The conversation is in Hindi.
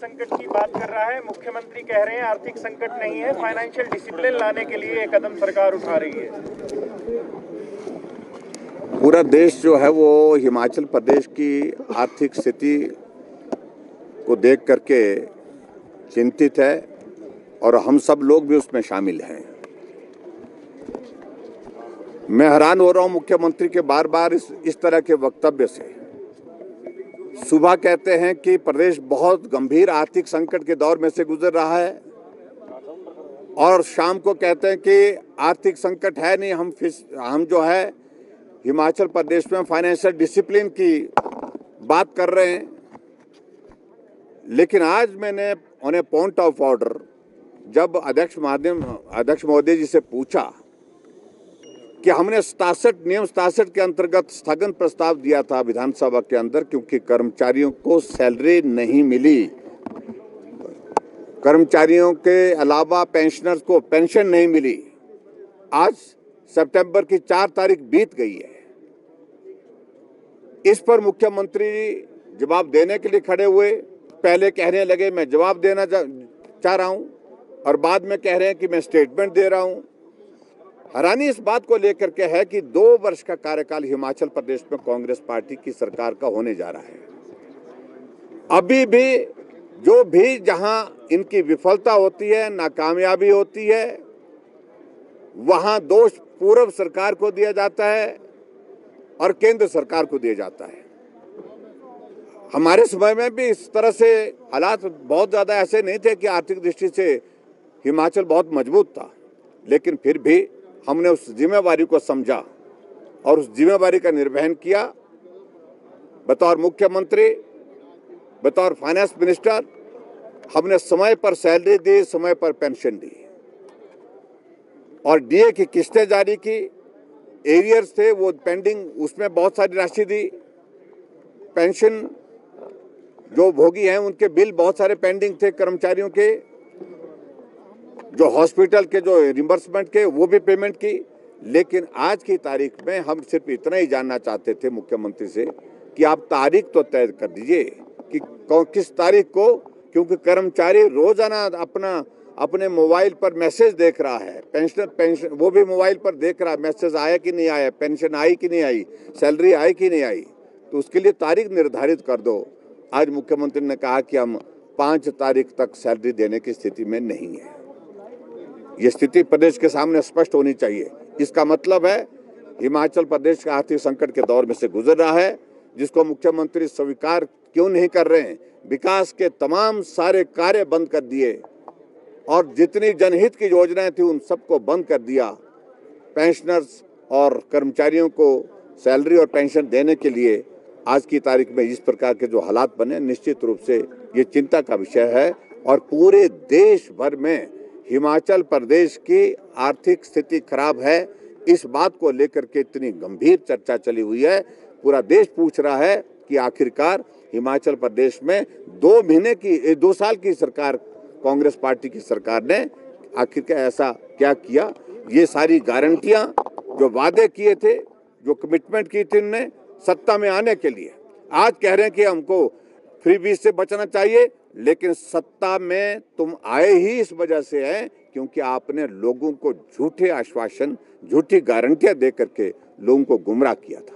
संकट की बात कर रहा है। मुख्यमंत्री कह रहे हैं आर्थिक संकट नहीं है, फाइनेंशियल डिसिप्लिन लाने के लिए एक कदम सरकार उठा रही है। पूरा देश जो है वो हिमाचल प्रदेश की आर्थिक स्थिति को देख करके चिंतित है और हम सब लोग भी उसमें शामिल हैं। मैं हैरान हो रहा हूं मुख्यमंत्री के बार बार इस तरह के वक्तव्य से। सुबह कहते हैं कि प्रदेश बहुत गंभीर आर्थिक संकट के दौर में से गुजर रहा है और शाम को कहते हैं कि आर्थिक संकट है नहीं, हम जो है हिमाचल प्रदेश में फाइनेंशियल डिसिप्लिन की बात कर रहे हैं। लेकिन आज मैंने उन्हें पॉइंट ऑफ ऑर्डर जब अध्यक्ष महोदय जी से पूछा कि हमने नियम 67 के अंतर्गत स्थगन प्रस्ताव दिया था विधानसभा के अंदर, क्योंकि कर्मचारियों को सैलरी नहीं मिली, कर्मचारियों के अलावा पेंशनर्स को पेंशन नहीं मिली। आज सितंबर की 4 तारीख बीत गई है। इस पर मुख्यमंत्री जवाब देने के लिए खड़े हुए। पहले कहने लगे मैं जवाब देना चाह रहा हूं और बाद में कह रहे हैं कि मैं स्टेटमेंट दे रहा हूं। हैरानी इस बात को लेकर के है कि 2 वर्ष का कार्यकाल हिमाचल प्रदेश में कांग्रेस पार्टी की सरकार का होने जा रहा है। अभी भी जहां इनकी विफलता होती है, नाकामयाबी होती है, वहां दोष पूर्व सरकार को दिया जाता है और केंद्र सरकार को दिया जाता है। हमारे समय में भी इस तरह से हालात बहुत ज्यादा ऐसे नहीं थे कि आर्थिक दृष्टि से हिमाचल बहुत मजबूत था, लेकिन फिर भी हमने उस जिम्मेवारी को समझा और उस जिम्मेवारी का निर्वहन किया। बतौर मुख्यमंत्री, बतौर फाइनेंस मिनिस्टर हमने समय पर सैलरी दी, समय पर पेंशन दी और डीए की किस्तें जारी की। एरियर्स थे वो पेंडिंग, उसमें बहुत सारी राशि दी। पेंशन जो भोगी हैं उनके बिल बहुत सारे पेंडिंग थे, कर्मचारियों के जो हॉस्पिटल के जो रिम्बर्समेंट के वो भी पेमेंट की। लेकिन आज की तारीख में हम सिर्फ इतना ही जानना चाहते थे मुख्यमंत्री से कि आप तारीख तो तय कर दीजिए कि किस तारीख को, क्योंकि कर्मचारी रोजाना अपने मोबाइल पर मैसेज देख रहा है। पेंशन वो भी मोबाइल पर देख रहा है, मैसेज आया कि नहीं आया, पेंशन आई कि नहीं आई, सैलरी आई कि नहीं आई, तो उसके लिए तारीख निर्धारित कर दो। आज मुख्यमंत्री ने कहा कि हम 5 तारीख तक सैलरी देने की स्थिति में नहीं है। ये स्थिति प्रदेश के सामने स्पष्ट होनी चाहिए। इसका मतलब है हिमाचल प्रदेश का आर्थिक संकट के दौर में से गुजर रहा है, जिसको मुख्यमंत्री स्वीकार क्यों नहीं कर रहे हैं। विकास के तमाम सारे कार्य बंद कर दिए और जितनी जनहित की योजनाएं थी उन सबको बंद कर दिया। पेंशनर्स और कर्मचारियों को सैलरी और पेंशन देने के लिए आज की तारीख में इस प्रकार के जो हालात बने, निश्चित रूप से ये चिंता का विषय है और पूरे देश भर में हिमाचल प्रदेश की आर्थिक स्थिति खराब है। इस बात को लेकर के इतनी गंभीर चर्चा चली हुई है। पूरा देश पूछ रहा है कि आखिरकार हिमाचल प्रदेश में 2 साल की सरकार, कांग्रेस पार्टी की सरकार ने आखिरकार ऐसा क्या किया। ये सारी गारंटियां जो वादे किए थे, जो कमिटमेंट की थी उन्होंने सत्ता में आने के लिए, आज कह रहे हैं कि हमको फ्रीबीज से बचना चाहिए। लेकिन सत्ता में तुम आए ही इस वजह से है क्योंकि आपने लोगों को झूठे आश्वासन, झूठी गारंटियां दे करके लोगों को गुमराह किया था।